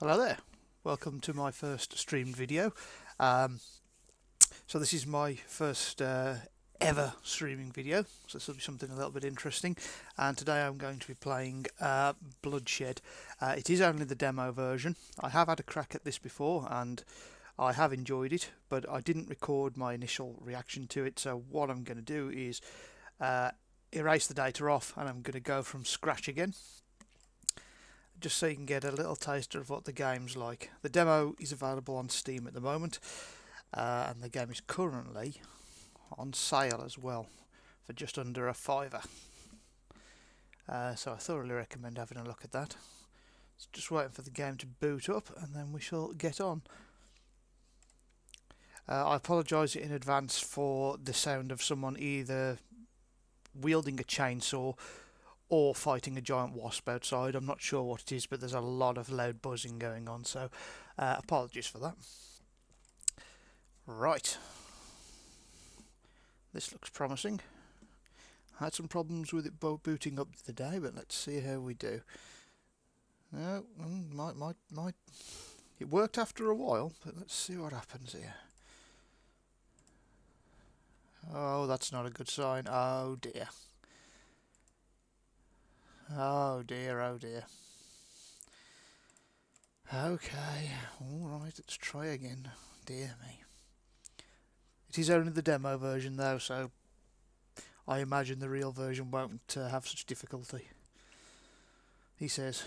Hello there, welcome to my first streamed video. So this is my first ever streaming video, so this will be something a little bit interesting, and today I'm going to be playing Bloodshed. It is only the demo version. I have had a crack at this before and I have enjoyed it, but I didn't record my initial reaction to it, so what I'm going to do is erase the data off and I'm going to go from scratch again, just so you can get a little taster of what the game's like. The demo is available on Steam at the moment, and the game is currently on sale as well for just under a fiver. So I thoroughly recommend having a look at that. Just waiting for the game to boot up and then we shall get on. I apologise in advance for the sound of someone either wielding a chainsaw or fighting a giant wasp outside. I'm not sure what it is, but there's a lot of loud buzzing going on, so apologies for that. Right, this looks promising. I had some problems with it booting up the other day, but let's see how we do. No, might. It worked after a while, but let's see what happens here. Oh, that's not a good sign. Oh dear. Oh dear, oh dear. Okay, alright, let's try again. Dear me. It is only the demo version though, so I imagine the real version won't have such difficulty. He says.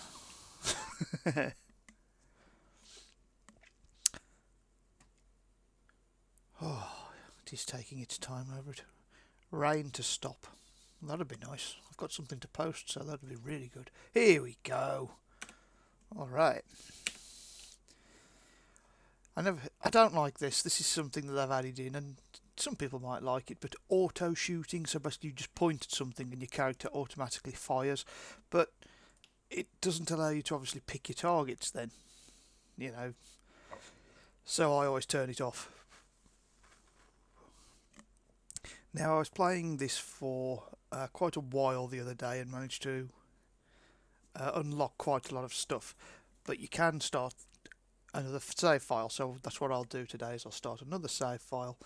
Oh, it is taking its time over it. Rain to stop. That'd be nice. I've got something to post, so that'd be really good. Here we go. Alright. I don't like this. This is something that I've added in, and some people might like it, but auto shooting, so basically you just point at something and your character automatically fires, but it doesn't allow you to obviously pick your targets then, you know. So I always turn it off. Now I was playing this for quite a while the other day and managed to unlock quite a lot of stuff, but you can start another save file, so that's what I'll do today, is I'll start another save file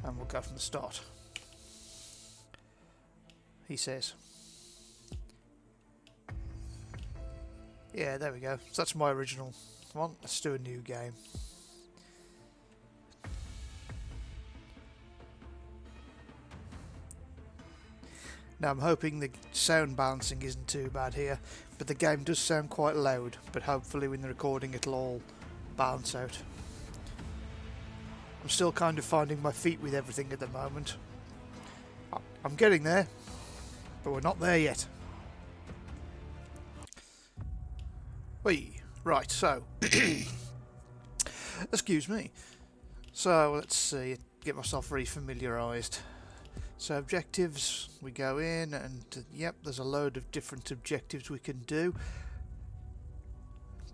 and we'll go from the start. He says. Yeah, there we go. So that's my original one. Let's do a new game. Now I'm hoping the sound balancing isn't too bad here, but the game does sound quite loud, but hopefully when the recording it'll all balance out. I'm still kind of finding my feet with everything at the moment. I'm getting there, but we're not there yet. Right, so excuse me. So let's see, get myself re-familiarised. So objectives, we go in and yep, there's a load of different objectives we can do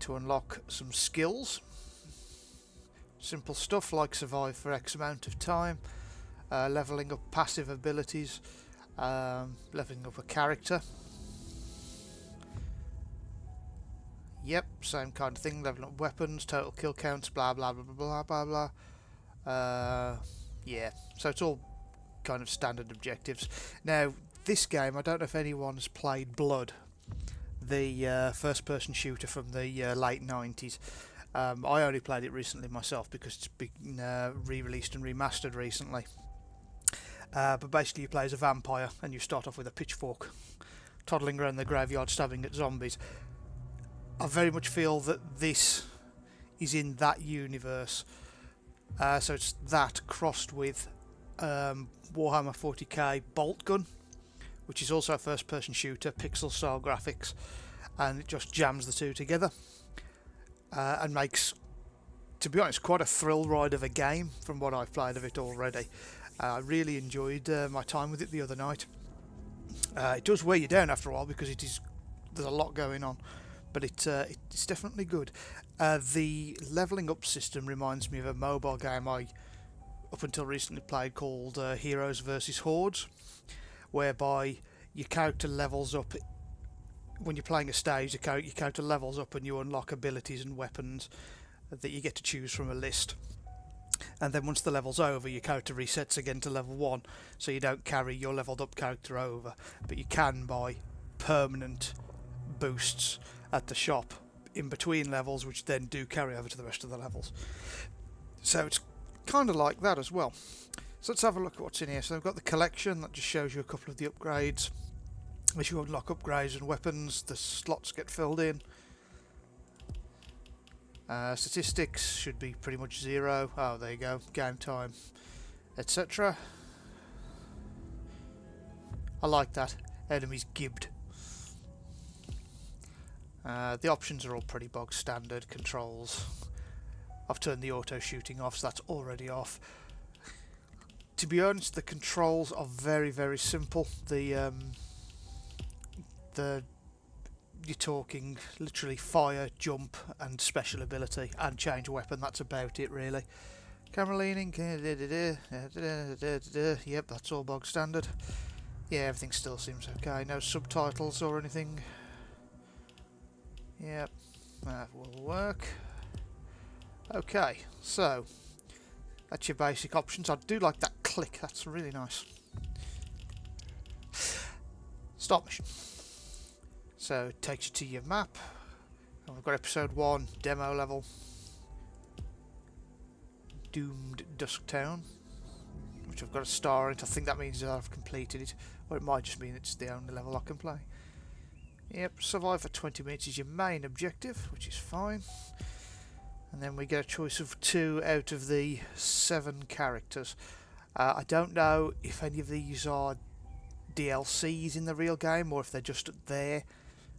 to unlock some skills. Simple stuff like survive for X amount of time, levelling up passive abilities, levelling up a character. Yep, same kind of thing, leveling up weapons, total kill counts, blah blah blah blah blah blah blah. Yeah, so it's all kind of standard objectives. Now this game, I don't know if anyone's played Blood, the first person shooter from the late 90s. I only played it recently myself because it's been re-released and remastered recently. But basically you play as a vampire and you start off with a pitchfork toddling around the graveyard stabbing at zombies. I very much feel that this is in that universe, so it's that crossed with Warhammer 40k Bolt Gun, which is also a first person shooter, pixel style graphics, and it just jams the two together and makes, to be honest, quite a thrill ride of a game from what I've played of it already. I really enjoyed my time with it the other night. It does wear you down after a while because there's a lot going on, but it's definitely good. The levelling up system reminds me of a mobile game I up until recently played called Heroes vs Hordes, whereby your character levels up when you're playing a stage, your character levels up and you unlock abilities and weapons that you get to choose from a list. And then once the level's over, your character resets again to level 1, so you don't carry your leveled up character over, but you can buy permanent boosts at the shop in between levels, which then do carry over to the rest of the levels. So it's kind of like that as well. So let's have a look at what's in here. So I've got the collection that just shows you a couple of the upgrades. As you unlock upgrades and weapons, the slots get filled in. Statistics should be pretty much 0. Oh, there you go. Game time, etc. I like that. Enemies gibbed. The options are all pretty bog standard. Controls. I've turned the auto shooting off, so that's already off. To be honest, the controls are very, very simple. You're talking literally fire, jump, and special ability, and change weapon. That's about it, really. Camera leaning. Yep, that's all bog standard. Yeah, everything still seems okay. No subtitles or anything. Yep, that will work. Okay, so that's your basic options. I do like that click. That's really nice. Start mission. So it takes you to your map, and we've got episode 1, demo level, Doomed Dusktown, which I've got a star in it. I think that means that I've completed it, or it might just mean it's the only level I can play. Yep, survive for 20 minutes is your main objective, which is fine. And then we get a choice of 2 out of the 7 characters. I don't know if any of these are DLCs in the real game, or if they're just there.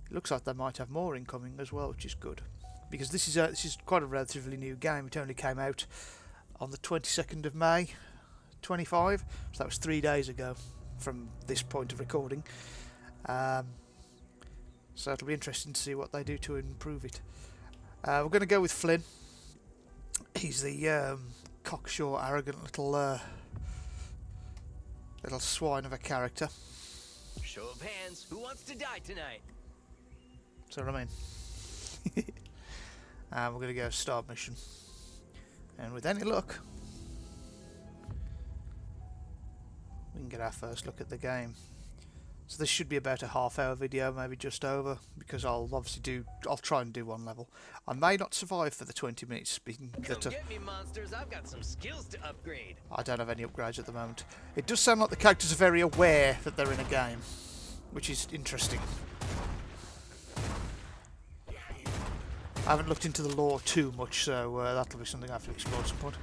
It looks like they might have more incoming as well, which is good, because this is quite a relatively new game. It only came out on the 22nd of May 25, so that was 3 days ago from this point of recording. So it'll be interesting to see what they do to improve it. We're going to go with Flynn. He's the cocksure, arrogant little swine of a character. Show of hands, who wants to die tonight? That's what I mean. And we're going to go start mission. And with any luck, we can get our first look at the game. So this should be about a half-hour video, maybe just over, because I'll try and do 1 level. I may not survive for the 20 minutes. Come get me, monsters! I've got some skills to upgrade. I don't have any upgrades at the moment. It does sound like the characters are very aware that they're in a game, which is interesting. I haven't looked into the lore too much, so that'll be something I have to explore at some point.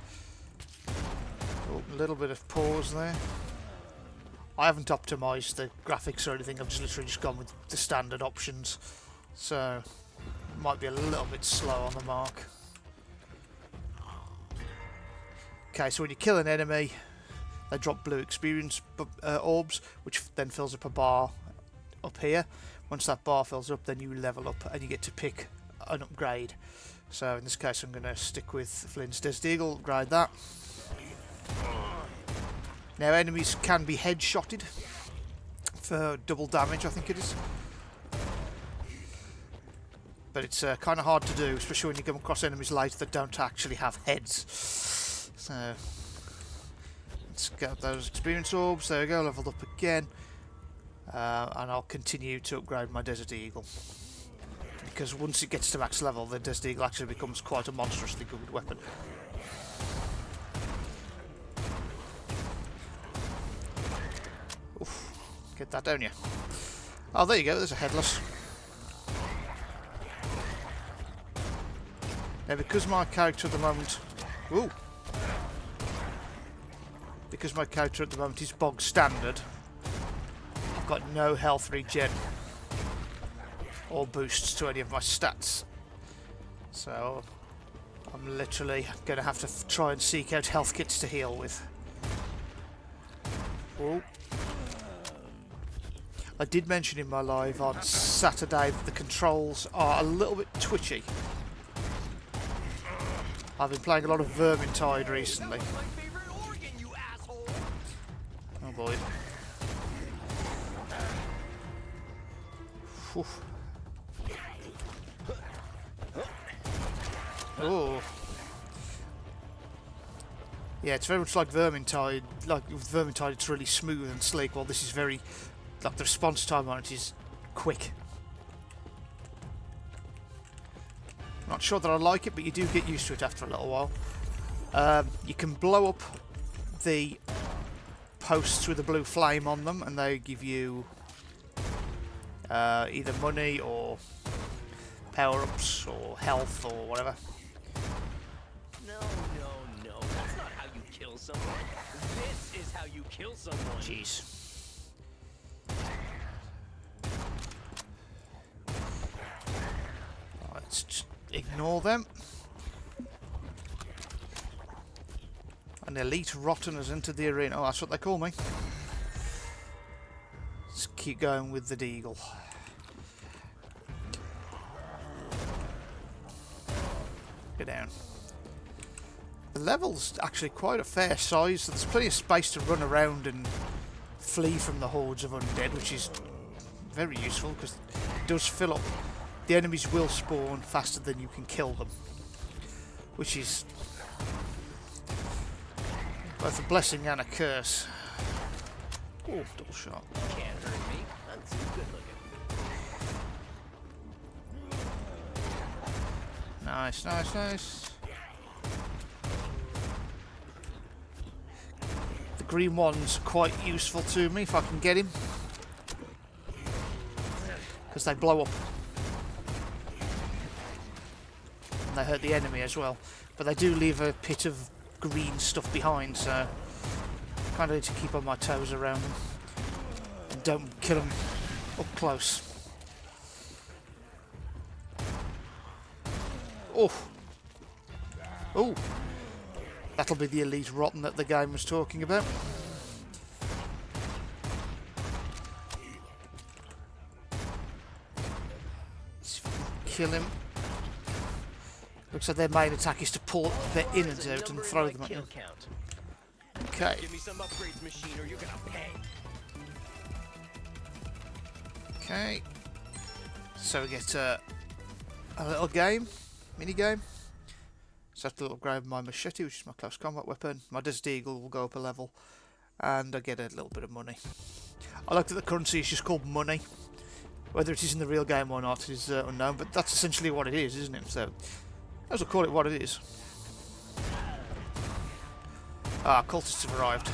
Oh, a little bit of pause there. I haven't optimised the graphics or anything. I've just literally gone with the standard options, so it might be a little bit slow on the mark. Okay, so when you kill an enemy, they drop blue experience orbs, which then fills up a bar up here. Once that bar fills up, then you level up and you get to pick an upgrade. So in this case, I'm going to stick with Flynn's Desert Eagle, upgrade that. Now enemies can be headshotted for double damage, I think it is. But it's kind of hard to do, especially when you come across enemies later that don't actually have heads. So let's get those experience orbs. There we go, leveled up again. And I'll continue to upgrade my Desert Eagle, because once it gets to max level, the Desert Eagle actually becomes quite a monstrously good weapon. Oof, get that, don't you? Oh, there you go, there's a headless. Now, because my character at the moment... Ooh! Because my character at the moment is bog standard, I've got no health regen or boosts to any of my stats. So I'm literally going to have to try and seek out health kits to heal with. Ooh. I did mention in my live on Saturday that the controls are a little bit twitchy. I've been playing a lot of Vermintide recently. Oh boy. Whew. Oh. Yeah, it's very much like Vermintide. Like with Vermintide, it's really smooth and slick. While this is very, like the response time on it is quick. Not sure that I like it, but you do get used to it after a little while. You can blow up the posts with a blue flame on them, and they give you either money or power-ups or health or whatever. No, that's not how you kill someone. This is how you kill someone. Jeez. Let's just ignore them. An elite rotten has entered the arena. Oh, that's what they call me. Let's keep going with the deagle. Go down. The level's actually quite a fair size, so there's plenty of space to run around and flee from the hordes of undead, which is very useful because it does fill up. The enemies will spawn faster than you can kill them, which is both a blessing and a curse. Oh, double shot. Can't hurt me. I'm too good looking. Nice, nice, nice. The green one's quite useful to me if I can get him, because they blow up and they hurt the enemy as well. But they do leave a pit of green stuff behind, so kind of need to keep on my toes around them and don't kill them up close. Oh, oh, that'll be the elite rotten that the game was talking about. Let's see if I can kill him. Looks like their main attack is to pull their innards out and throw them at him. Okay. Give me some upgrades, machine, or you're gonna pay. Okay. So we get a little game, mini game. So I have to upgrade my machete, which is my close combat weapon. My Desert Eagle will go up a level, and I get a little bit of money. I like that the currency is just called money. Whether it is in the real game or not is unknown, but that's essentially what it is, isn't it? So I will call it what it is. Ah, cultists have arrived.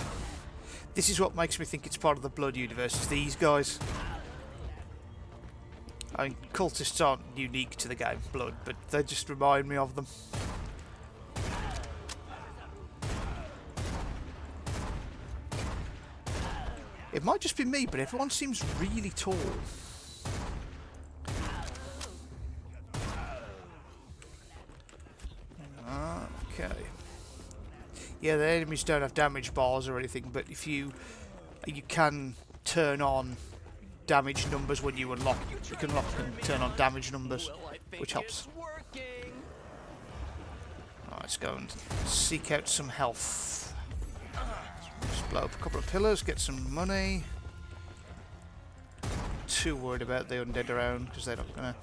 This is what makes me think it's part of the Blood universe, is these guys. I mean, cultists aren't unique to the game Blood, but they just remind me of them. It might just be me, but everyone seems really tall. Okay. Yeah, the enemies don't have damage bars or anything, but if you can turn on damage numbers when you unlock. You can lock and turn on damage numbers, which helps. Right, let's go and seek out some health. Just blow up a couple of pillars, get some money. Too worried about the undead around because they're not gonna.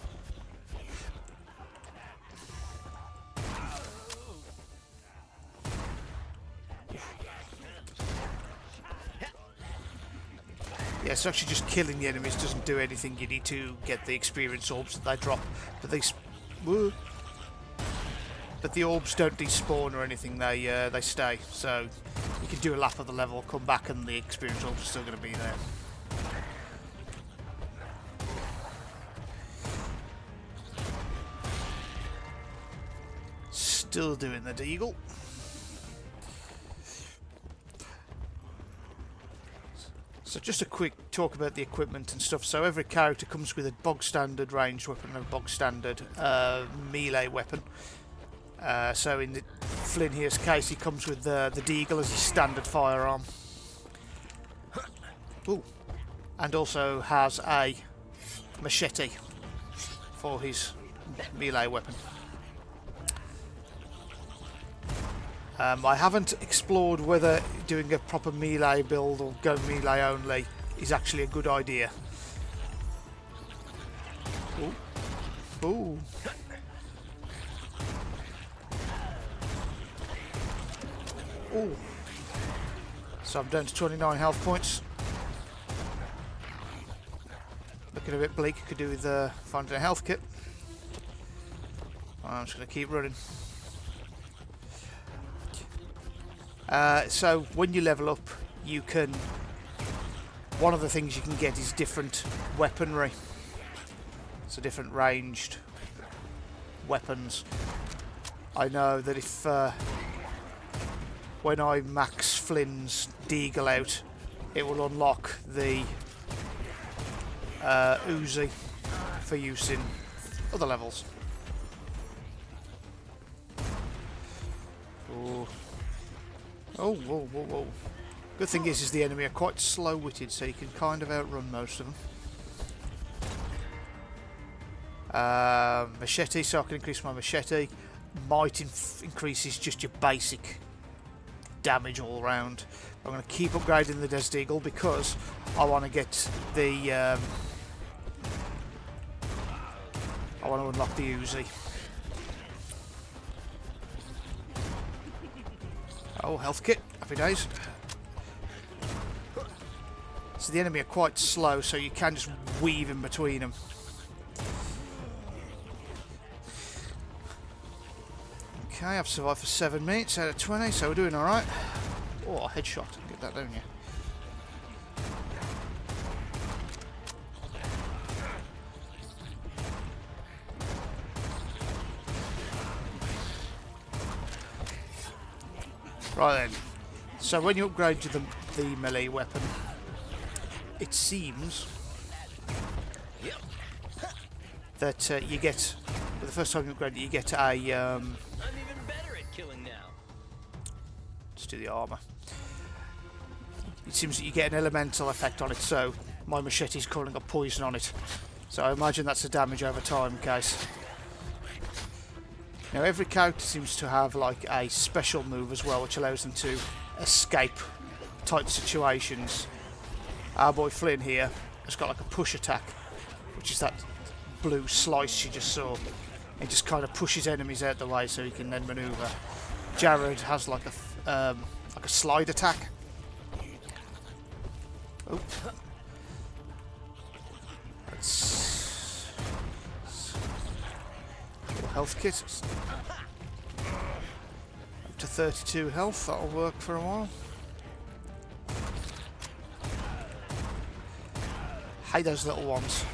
Yeah, so actually just killing the enemies doesn't do anything. You need to get the experience orbs that they drop, but the orbs don't despawn or anything. They stay. So you can do a lap of the level, come back, and the experience orbs are still going to be there. Still doing the deagle. So just a quick talk about the equipment and stuff. So every character comes with a bog standard ranged weapon and a bog standard melee weapon. So in Flynn here's case, he comes with the deagle as his standard firearm. Ooh. And also has a machete for his melee weapon. I haven't explored whether doing a proper melee build or go melee only is actually a good idea. Ooh. Ooh. Ooh. So I'm down to 29 health points. Looking a bit bleak. Could do with finding a health kit. I'm just going to keep running. So when you level up, you can... One of the things you can get is different weaponry. So different ranged weapons. I know that if... when I max Flynn's Deagle out, it will unlock the Uzi for use in other levels. Ooh. Oh, whoa, whoa, whoa. Good thing is the enemy are quite slow-witted, so you can kind of outrun most of them. Machete, so I can increase my machete. Might increases just your basic damage all round. I'm going to keep upgrading the Desert Eagle because I want to get the... I want to unlock the Uzi. Oh, health kit. Happy days. So the enemy are quite slow, so you can just weave in between them. Okay, I've survived for 7 minutes out of 20, so we're doing alright. Oh, headshot. Get that, don't you? Right then. So when you upgrade to the melee weapon, it seems that you get, for the first time you upgrade it, you get a... I'm even better at killing now. Let's do the armour. It seems that you get an elemental effect on it, so my machete's calling up poison on it. So I imagine that's a damage over time case. Now every character seems to have like a special move as well, which allows them to escape tight situations. Our boy Flynn here has got like a push attack, which is that blue slice you just saw. It just kind of pushes enemies out the way so he can then manoeuvre. Jared has like a slide attack. Oh. Let's... health kit. Up to 32 health, that'll work for a while. Hey, those little ones.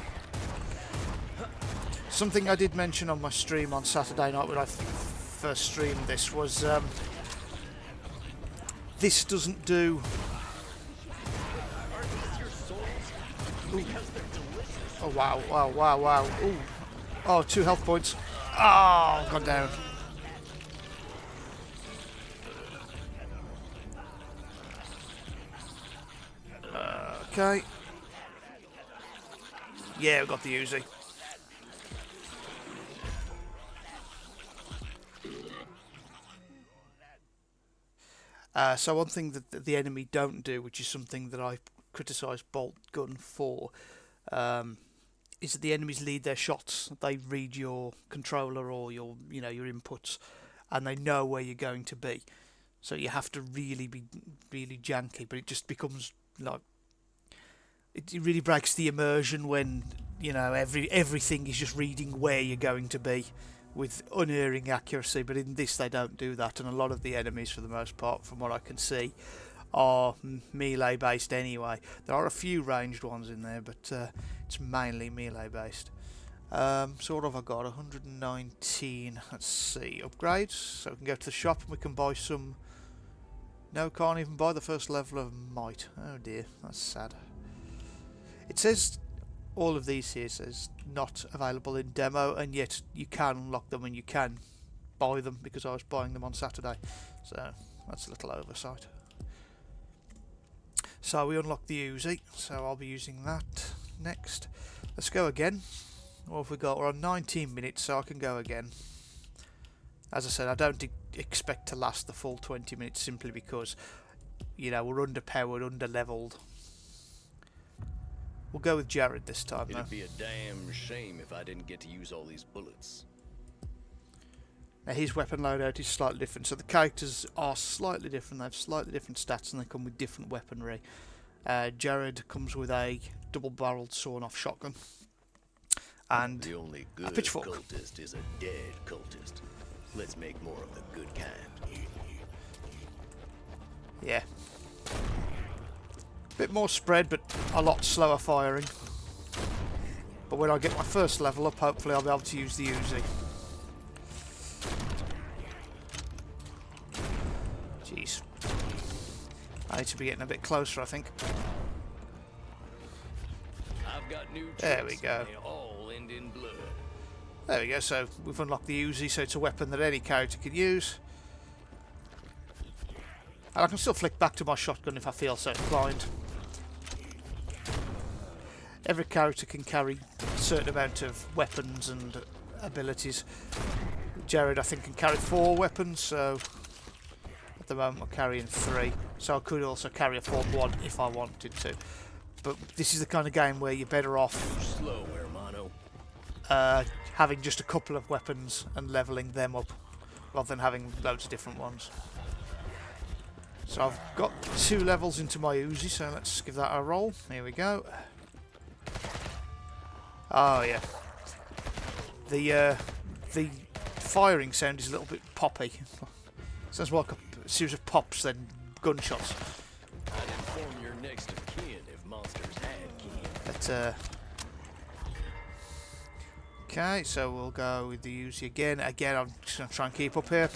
Something I did mention on my stream on Saturday night when I first streamed this was this doesn't do... Ooh. Oh wow, wow, wow, wow. Ooh. Oh, 2 health points. Oh, gone down. Okay. Yeah, we got the Uzi. So one thing that the enemy don't do, which is something that I criticise Bolt Gun for, is that the enemies lead their shots. They read your controller or your inputs, and they know where you're going to be. So you have to really be really janky, but it just becomes like it really breaks the immersion when everything is just reading where you're going to be with unerring accuracy. But in this they don't do that, and a lot of the enemies, for the most part, from what I can see, are melee based anyway. There are a few ranged ones in there, but it's mainly melee based. So what have I got? 119. Let's see, upgrades. So we can go to the shop and we can buy some... No, can't even buy the first level of might. Oh dear, that's sad. It says all of these here says not available in demo, and yet you can unlock them and you can buy them, because I was buying them on Saturday. So that's a little oversight. So we unlock the Uzi, so I'll be using that next. Let's go again. What have we got? We're on 19 minutes, so I can go again. As I said, I don't expect to last the full 20 minutes, simply because, we're underpowered, under-leveled. We'll go with Jared this time, though. It'd be a damn shame if I didn't get to use all these bullets. Now his weapon loadout is slightly different, so the characters are slightly different. They have slightly different stats and they come with different weaponry. Jared comes with a double-barreled sawn-off shotgun and The only a good pitchfork. cultist is a dead cultist. Let's make more of the good kind. Yeah. Bit more spread, but a lot slower firing. But when I get my first level up, hopefully I'll be able to use the Uzi. Jeez. I need to be getting a bit closer, I think. I've got new There we tricks, go. and they all end in blood. There we go, so we've unlocked the Uzi, so it's a weapon that any character can use. And I can still flick back to my shotgun if I feel so inclined. Every character can carry a certain amount of weapons and abilities. Jared, I think, can carry 4 weapons, so at the moment we're carrying 3. So I could also carry a 4th one if I wanted to. But this is the kind of game where you're better off Slow, hermano. having just a couple of weapons and leveling them up rather than having loads of different ones. So I've got 2 levels into my Uzi, so let's give that a roll. Here we go. Oh yeah. The firing sound is a little bit poppy. Sounds more like a series of pops than gunshots. I'd inform your next of kin if monsters had kin. But okay, so we'll go with the Uzi again. Again, I'm just gonna try and keep up here.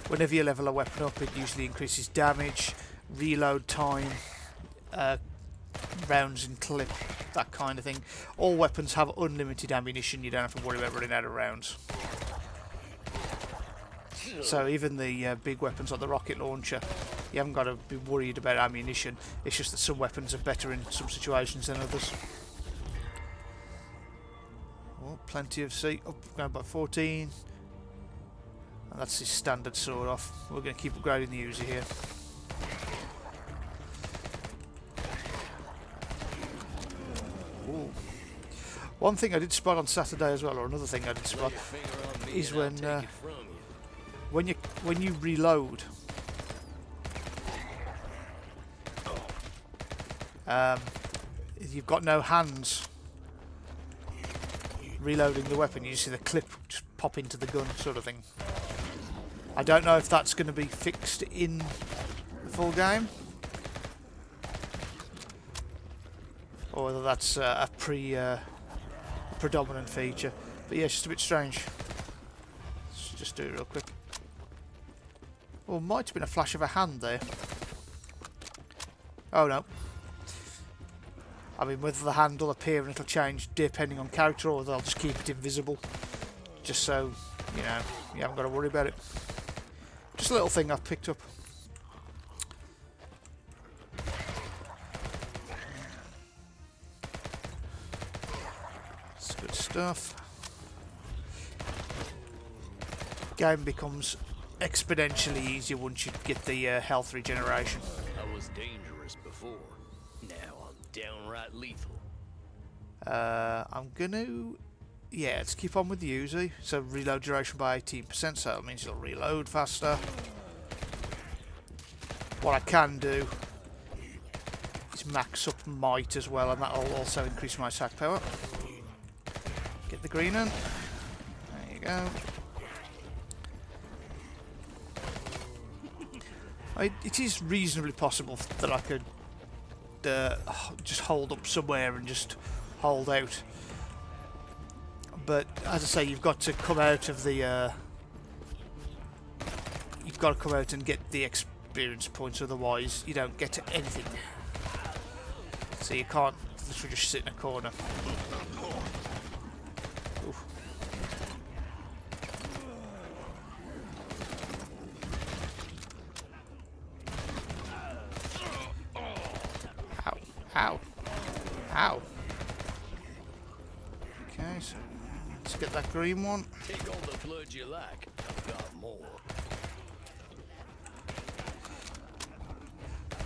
Whenever you level a weapon up, it usually increases damage, reload time, rounds in clip, that kind of thing. All weapons have unlimited ammunition, you don't have to worry about running out of rounds. So even the big weapons like the rocket launcher, you haven't got to be worried about ammunition. It's just that some weapons are better in some situations than others. Oh, plenty of C. Up, going by 14. And that's his standard sword off. We're going to keep upgrading the Uzi here. Ooh. One thing I did spot on Saturday as well, or another thing I did spot, is when you reload, you've got no hands reloading the weapon. You see the clip just pop into the gun, sort of thing. I don't know if that's going to be fixed in the full game, or whether that's a predominant feature. But yeah, it's just a bit strange. Let's just do it real quick. Oh, might have been a flash of a hand there. Oh no. I mean, whether the hand will appear and it'll change depending on character, or they'll just keep it invisible, just so you know you haven't got to worry about it. Just a little thing I've picked up. It's good stuff. Game becomes exponentially easier once you get the health regeneration. I was dangerous before. Now I'm downright lethal. I'm gonna... Yeah, let's keep on with the Uzi. So reload duration by 18%, so that means you'll reload faster. What I can do is max up might as well, and that'll also increase my attack power. Get the green in. There you go. It is reasonably possible that I could just hold up somewhere and just hold out. But as I say, you've got to come out of the. You've got to come out and get the experience points, otherwise you don't get anything. So you can't literally just sit in a corner. Oof. Ow! Ow! Ow! Okay, so. Let's get that green one. Take all the blood you like. I've got more.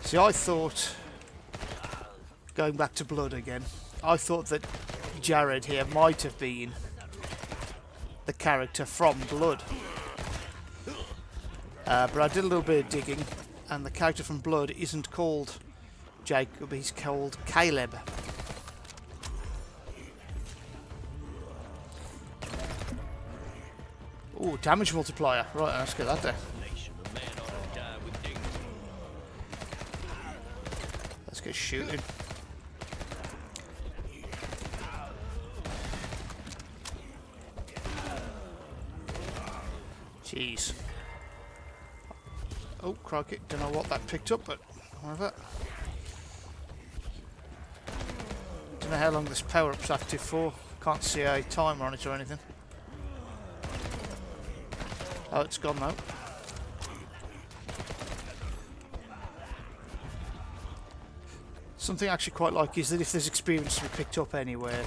See, I thought, going back to blood again, I thought that Jared here might have been the character from Blood. But I did a little bit of digging, and the character from Blood isn't called Jacob, he's called Caleb. Ooh, damage multiplier. Right, let's get that there. Let's get shooting. Jeez. Oh, crikey. Don't know what that picked up, but whatever. Don't know how long this power-up's active for. Can't see a timer on it or anything. Oh, it's gone now. Something I actually quite like is that if there's experience to be picked up anywhere,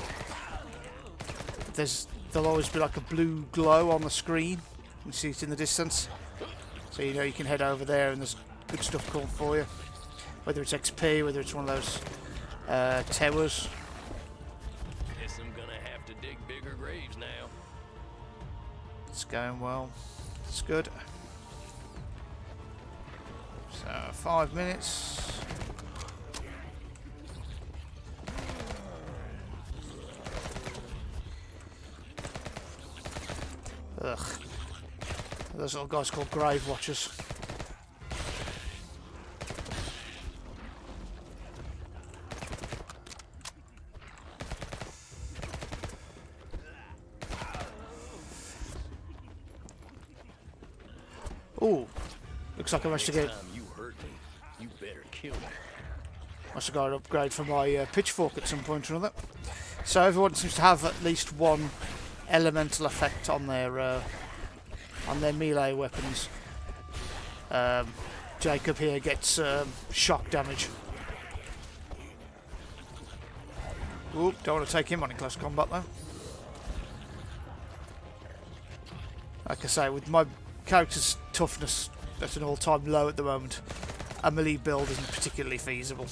there'll always be like a blue glow on the screen. You can see it in the distance. So you know you can head over there and there's good stuff coming for you. Whether it's XP, whether it's one of those towers. Guess I'm gonna have to dig bigger graves now. It's going well. It's good. So 5 minutes. Ugh. Those little guys called grave watchers. Ooh, looks like I managed to get. You hurt me. You better kill me. Must have got an upgrade for my pitchfork at some point or another. So everyone seems to have at least one elemental effect on their melee weapons. Jacob here gets shock damage. Oop, don't want to take him on in close combat though. Like I say, with my character's toughness at an all-time low at the moment, a melee build isn't particularly feasible.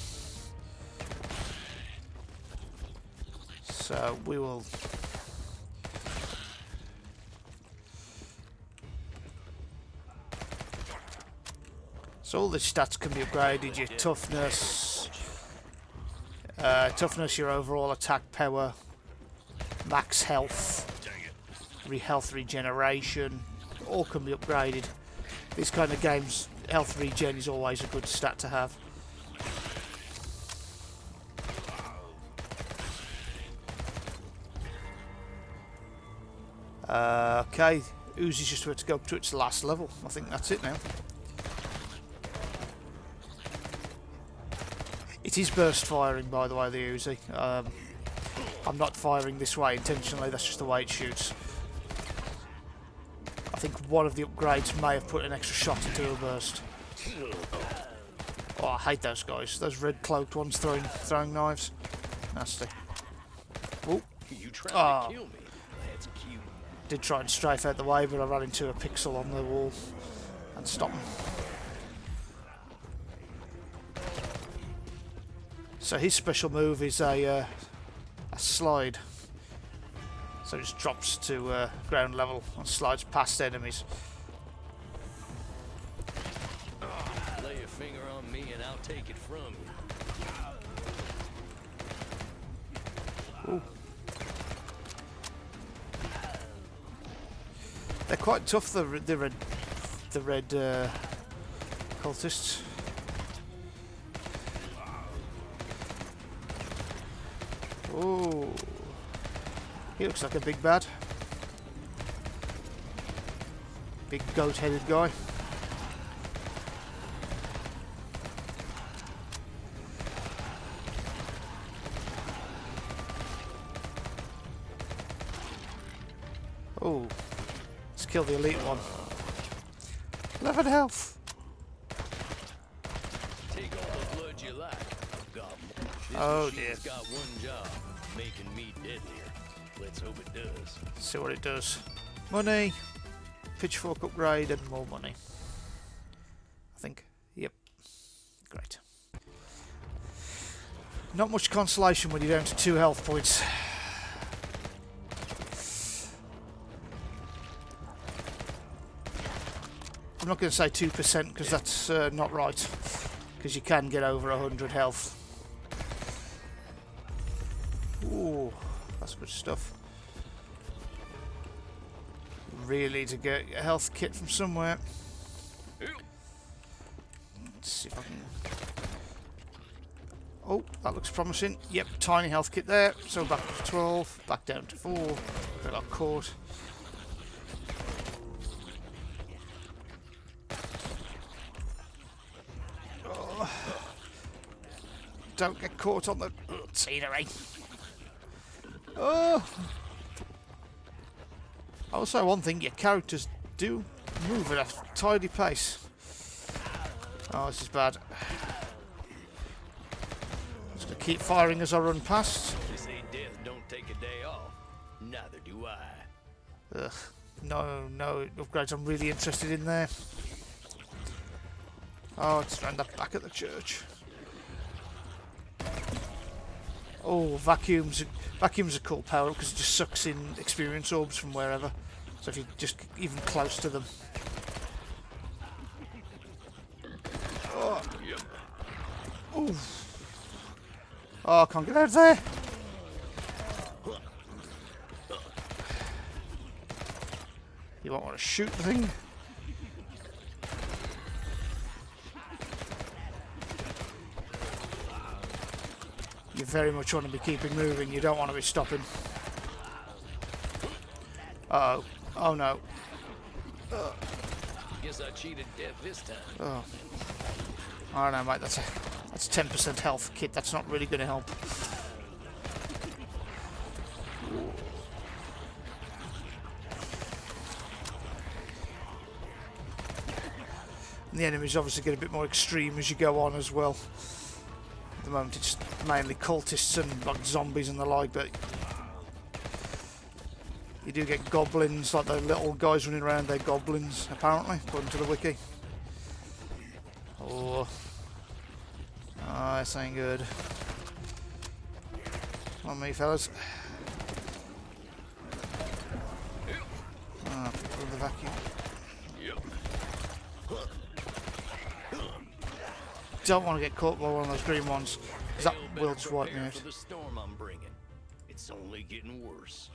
So we will. So all the stats can be upgraded, your toughness, your overall attack power, max health, health regeneration, all can be upgraded. These kind of games, health regen is always a good stat to have. Okay, Uzi's just about to go up to its last level. I think that's it now. It is burst firing, by the way, the Uzi. I'm not firing this way intentionally, that's just the way it shoots. I think one of the upgrades may have put an extra shot into a burst. Oh, I hate those guys. Those red cloaked ones throwing knives. Nasty. Oh. You trying to kill me? That's cute. Did try and strafe out the way, but I ran into a pixel on the wall and stopped him. So his special move is a slide. So it just drops to ground level and slides past enemies. Lay a finger on me and I'll take it from you. Ooh. They're quite tough, the red cultists. Ooh. He looks like a big bad. Big goat-headed guy. Oh, let's kill the elite one. 11 health. Take all the blood you like. I've got more. This Oh dear. machine's got one job, making me deadlier. Let's hope it does. See what it does. Money, pitchfork upgrade, and more money. I think. Yep. Great. Not much consolation when you're down to 2 health points. I'm not going to say 2% because that's not right, because you can get over 100 health. Ooh, that's good stuff. Really need to get a health kit from somewhere. Let's see if I can... Oh, that looks promising. Yep, tiny health kit there. So back to 12, back down to 4. I got caught. Oh. Don't get caught on the scenery. Oh. Also, one thing, your characters do move at a tidy pace. Oh, this is bad. Just gonna keep firing as I run past. This ain't death, don't take a day off. Neither do I. Ugh. No upgrades I'm really interested in there. Oh, it's around that back at the church. Oh, vacuums are cool power because it just sucks in experience orbs from wherever. So if you're just even close to them. Oh, ooh. Oh, I can't get out of there. You won't want to shoot the thing. You very much want to be keeping moving, you don't want to be stopping. Uh oh. Oh no. Guess I cheated death this time. Oh. I don't know, mate, that's 10% health kit, that's not really going to help. And the enemies obviously get a bit more extreme as you go on as well. At the moment it's mainly cultists and like zombies and the like, but you do get goblins, like the little guys running around, they're goblins apparently, according to the wiki. Oh, this ain't good. Come on me fellas. Ah, people with the vacuum. Don't want to get caught by one of those green ones, because that will just wipe me out. The storm I'm bringing. It's only getting worse.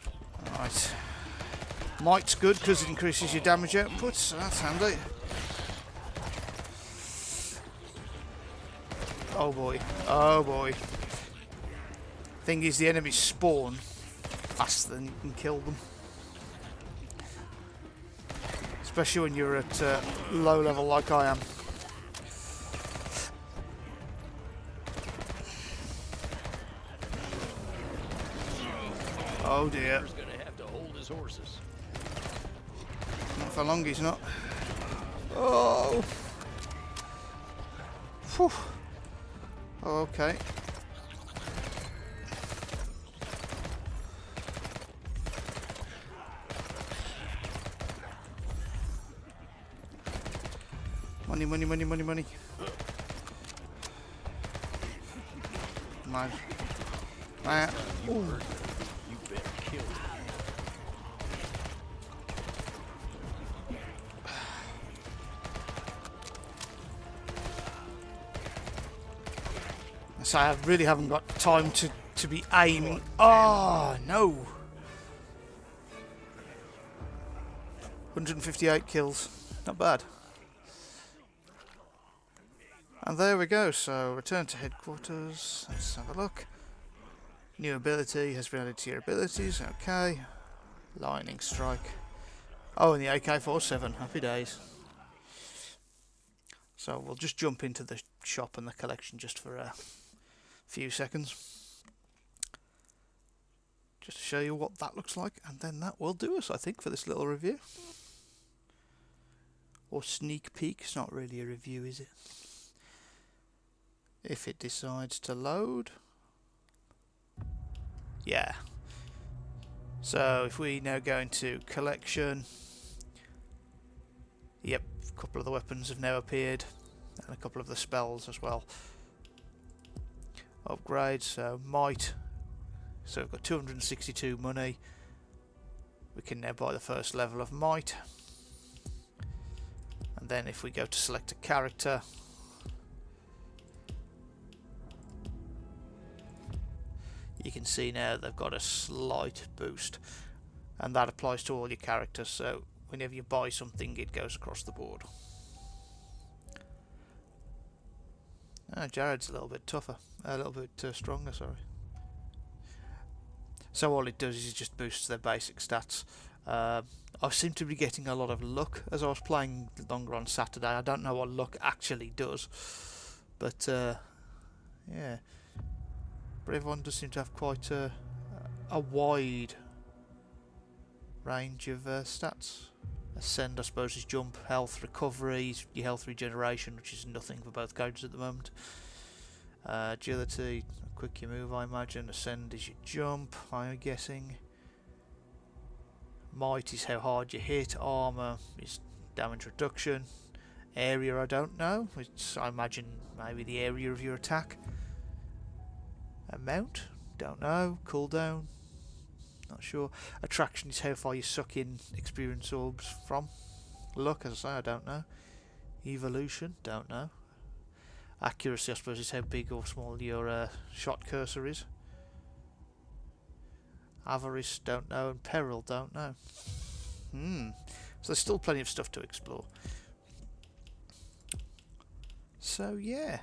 Right. Might's good because it increases your damage output, so that's handy. Oh boy. Oh boy. Thing is, the enemies spawn faster than you can kill them. Especially when you're at low level like I am. Oh dear. He's gonna have to hold his horses. Not for long, he's not. Oh. Whew. Okay. Money, money, money, money, money. Man. Ooh. You better kill him. So I really haven't got time to be aiming. Oh no! 158 kills, not bad. And there we go. So return to headquarters. Let's have a look. New ability has been added to your abilities. Okay. Lightning strike. Oh, and the AK-47. Happy days. So we'll just jump into the shop and the collection just for a few seconds, just to show you what that looks like, and then that will do us, I think, for this little review. Or sneak peek. It's not really a review, is it? If it decides to load. Yeah. So if we now go into collection, yep, a couple of the weapons have now appeared, and a couple of the spells as well. Upgrades, so might, so we've got 262 money. We can now buy the first level of might, and then if we go to select a character, you can see now they've got a slight boost, and that applies to all your characters, so whenever you buy something it goes across the board. Jared's a little bit tougher, a little bit stronger, sorry. So all it does is it just boosts their basic stats. I seem to be getting a lot of luck as I was playing longer on Saturday. I don't know what luck actually does, but yeah. But everyone does seem to have quite a wide range of stats. Ascend, I suppose, is jump, health, recovery, your health regeneration, which is nothing for both characters at the moment. Agility, quick you move, I imagine. Ascend is your jump, I'm guessing. Might is how hard you hit. Armour is damage reduction. Area, I don't know. It's, I imagine, maybe the area of your attack. Amount, don't know. Cooldown, not sure. Attraction is how far you suck in experience orbs from. Luck, as I say, I don't know. Evolution, don't know. Accuracy, I suppose, is how big or small your shot cursor is. Avarice, don't know. And peril, don't know. So there's still plenty of stuff to explore. So yeah,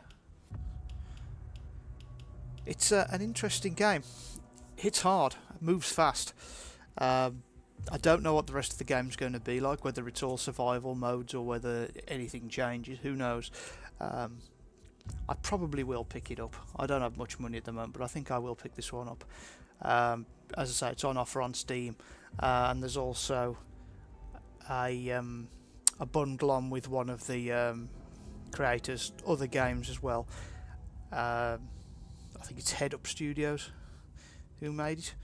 it's an interesting game. Hits hard, moves fast. I don't know what the rest of the game's going to be like, whether it's all survival modes or whether anything changes, who knows. I probably will pick it up. I don't have much money at the moment, but I think I will pick this one up. As I say, it's on offer on Steam, and there's also a bundle on with one of the creators' other games as well. I think it's Head Up Studios who made it.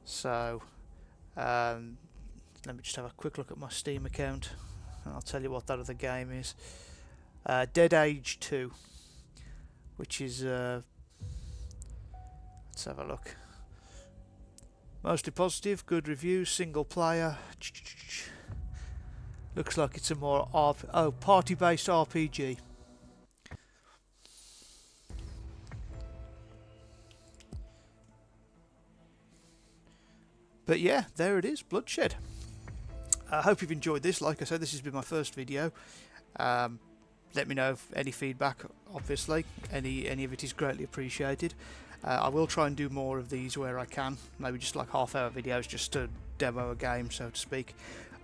So let me just have a quick look at my Steam account and I'll tell you what that other game is. Dead Age 2, which is let's have a look. Mostly positive, good reviews, single player. Looks like it's a more party-based RPG. But yeah, there it is, Bloodshed. I hope you've enjoyed this. Like I said, this has been my first video. Let me know if any feedback, obviously. Any of it is greatly appreciated. I will try and do more of these where I can. Maybe just like half-hour videos just to demo a game, so to speak.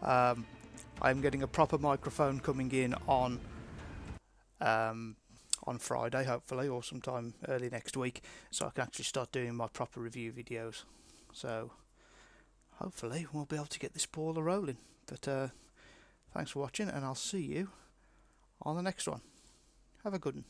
I'm getting a proper microphone coming in on Friday, hopefully, or sometime early next week, so I can actually start doing my proper review videos. So hopefully we'll be able to get this ball rolling. But thanks for watching, and I'll see you on the next one. Have a good one.